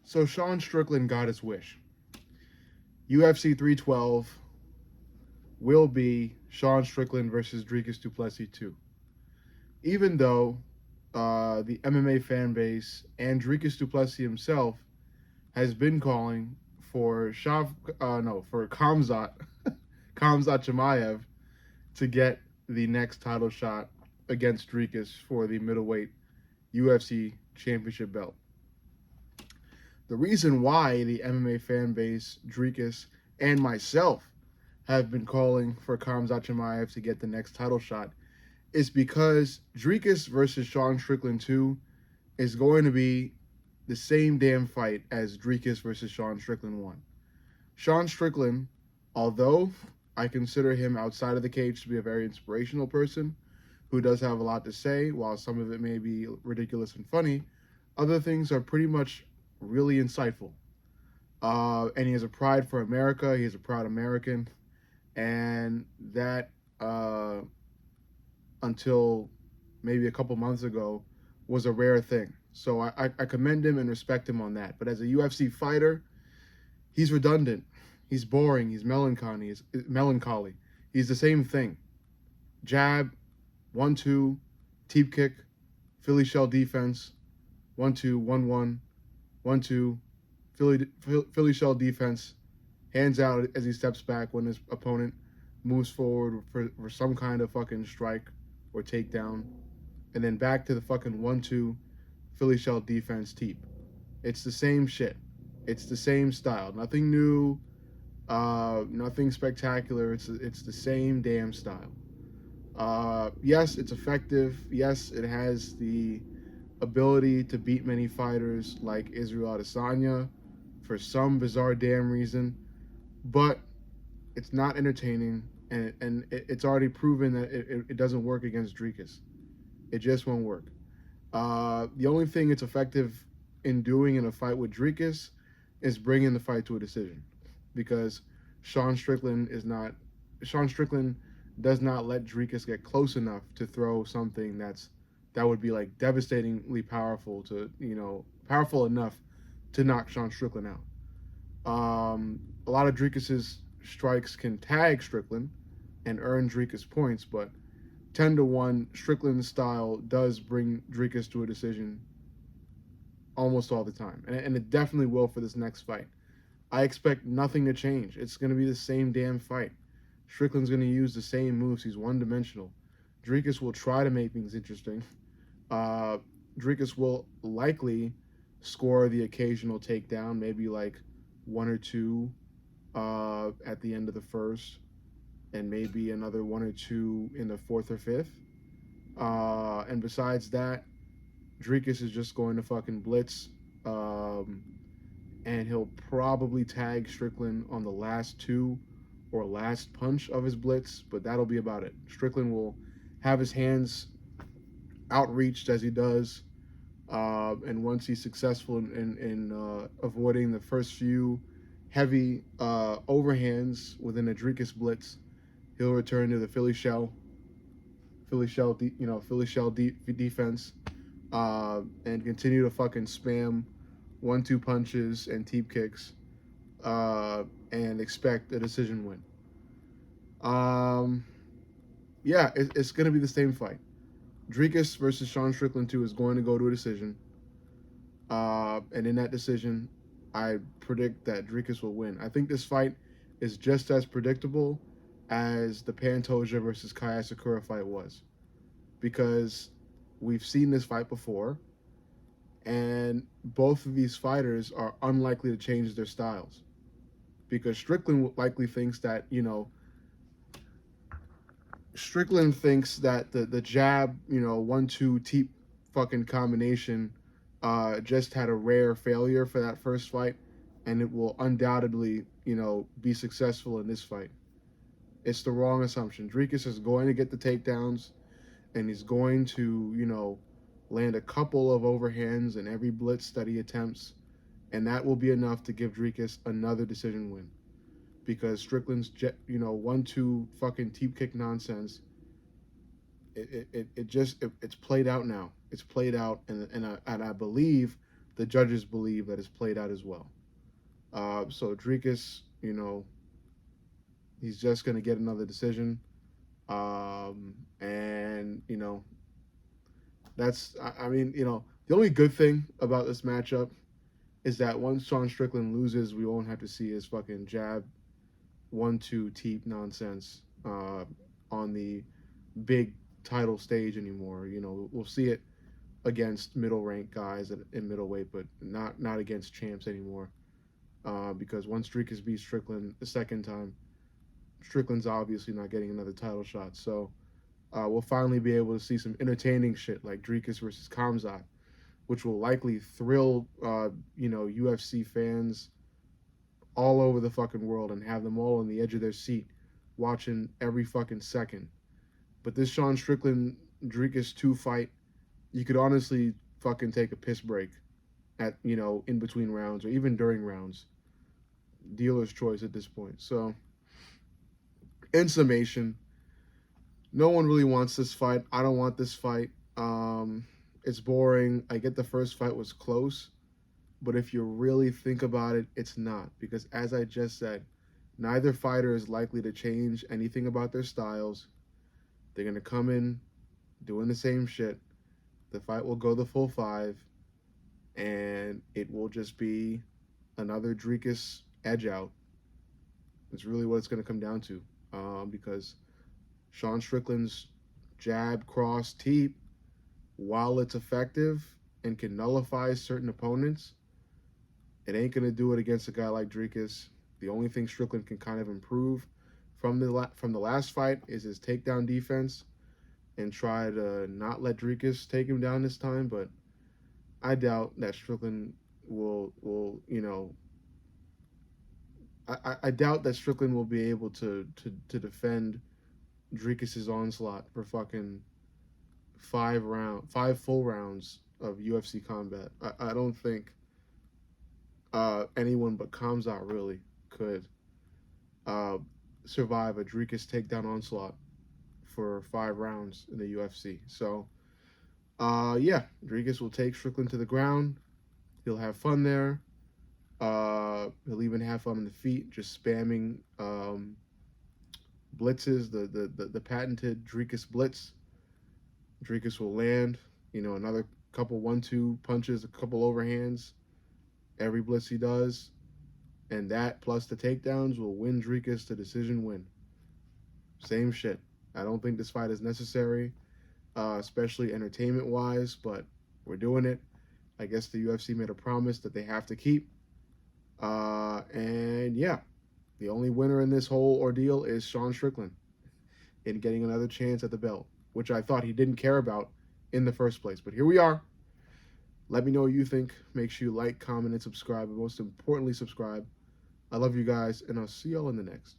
So Sean Strickland got his wish. UFC 312 will be Sean Strickland versus Dricus du Plessis 2. Even though the MMA fan base and Dricus du Plessis himself has been calling for for Khamzat Khamzat Chimaev to get the next title shot against Dricus for the middleweight UFC championship belt. The reason why the MMA fan base, Dricus, and myself have been calling for Khamzat Chimaev to get the next title shot is because Dricus versus Sean Strickland 2 is going to be the same damn fight as Dricus versus Sean Strickland 1. Sean Strickland, although I consider him outside of the cage to be a very inspirational person who does have a lot to say, while some of it may be ridiculous and funny, other things are pretty much really insightful. And he has a pride for America. He is a proud American. And that, until maybe a couple months ago, was a rare thing. So I commend him and respect him on that. But as a UFC fighter, he's redundant. He's boring. He's melancholy. He's the same thing. Jab, 1-2, teep kick, Philly shell defense, 1-2, 1-1, 1-2, Philly shell defense, hands out as he steps back when his opponent moves forward for some kind of fucking strike or takedown, and then back to the fucking 1-2 Philly shell defense teep. It's the same shit. It's the same style. Nothing new, nothing spectacular. It's the same damn style. Yes, it's effective. Yes, it has the ability to beat many fighters like Israel Adesanya for some bizarre damn reason, but it's not entertaining, and it's already proven that it doesn't work against Dricus. It just won't work. The only thing it's effective in doing in a fight with Dricus is bringing the fight to a decision, because Sean Strickland does not let Dricus get close enough to throw something that would be like devastatingly powerful powerful enough to knock Sean Strickland out. A lot of Dricus's strikes can tag Strickland and earn Dricus points, but 10-1 Strickland's style does bring Dricus to a decision almost all the time, and it definitely will for this next fight. I expect nothing to change. It's going to be the same damn fight. Strickland's going to use the same moves. He's one-dimensional. Dricus will try to make things interesting. Dricus will likely score the occasional takedown, maybe like one or two at the end of the first, and maybe another one or two in the fourth or fifth. And besides that, Dricus is just going to fucking blitz, and he'll probably tag Strickland on the last two or last punch of his blitz, but that'll be about it. Strickland will have his hands outreached as he does, and once he's successful in avoiding the first few heavy overhands within a Dricus blitz, he'll return to the Philly shell defense, and continue to fucking spam 1-2 punches and teep kicks, and expect a decision win. It's going to be the same fight. Dricus versus Sean Strickland 2 is going to go to a decision. And in that decision, I predict that Dricus will win. I think this fight is just as predictable as the Pantoja versus Kai Sakura fight was, because we've seen this fight before, and both of these fighters are unlikely to change their styles, because Strickland likely thinks that, Strickland thinks that the jab, 1-2 teep fucking combination just had a rare failure for that first fight, and it will undoubtedly, be successful in this fight. It's the wrong assumption. Dricus is going to get the takedowns, and he's going to, land a couple of overhands in every blitz that he attempts, and that will be enough to give Dricus another decision win. Because Strickland's 1-2 fucking teep kick nonsense, it's played out now. It's played out, and I believe the judges believe that it's played out as well. So Dricus, he's just going to get another decision. And, I mean, the only good thing about this matchup is that once Sean Strickland loses, we won't have to see his fucking jab 1-2 teep nonsense on the big title stage anymore. We'll see it against middle ranked guys in middleweight, but not against champs anymore. Because once Dricus beats Strickland the second time, Strickland's obviously not getting another title shot. So we'll finally be able to see some entertaining shit like Dricus versus Khamzat, which will likely thrill UFC fans all over the fucking world and have them all on the edge of their seat watching every fucking second. But this Sean Strickland Dricus 2 fight, you could honestly fucking take a piss break at, in between rounds or even during rounds. Dealer's choice at this point. So, in summation, no one really wants this fight. I don't want this fight. It's boring. I get the first fight was close, but if you really think about it, it's not. Because as I just said, neither fighter is likely to change anything about their styles. They're going to come in doing the same shit. The fight will go the full 5, and it will just be another Dricus edge out. It's really what it's going to come down to. Because Sean Strickland's jab, cross, teep, while it's effective and can nullify certain opponents, it ain't going to do it against a guy like Dricus. The only thing Strickland can kind of improve from the last fight is his takedown defense and try to not let Dricus take him down this time, but I doubt that Strickland will I doubt that Strickland will be able to defend Dricus's onslaught for fucking 5 full rounds of UFC combat. I don't think anyone but Khamzat really could survive a Dricus takedown onslaught for 5 rounds in the UFC. So, Dricus will take Strickland to the ground. He'll have fun there. He'll even have fun on the feet, just spamming blitzes, the patented Dricus blitz. Dricus will land, another couple 1-2 punches, a couple overhands, every blitz he does, and that plus the takedowns will win Dricus the decision win. Same shit. I don't think this fight is necessary, especially entertainment-wise, but we're doing it. I guess the UFC made a promise that they have to keep. The only winner in this whole ordeal is Sean Strickland in getting another chance at the belt, which I thought he didn't care about in the first place. But here we are. Let me know what you think. Make sure you like, comment, and subscribe. And most importantly, subscribe. I love you guys, and I'll see y'all in the next.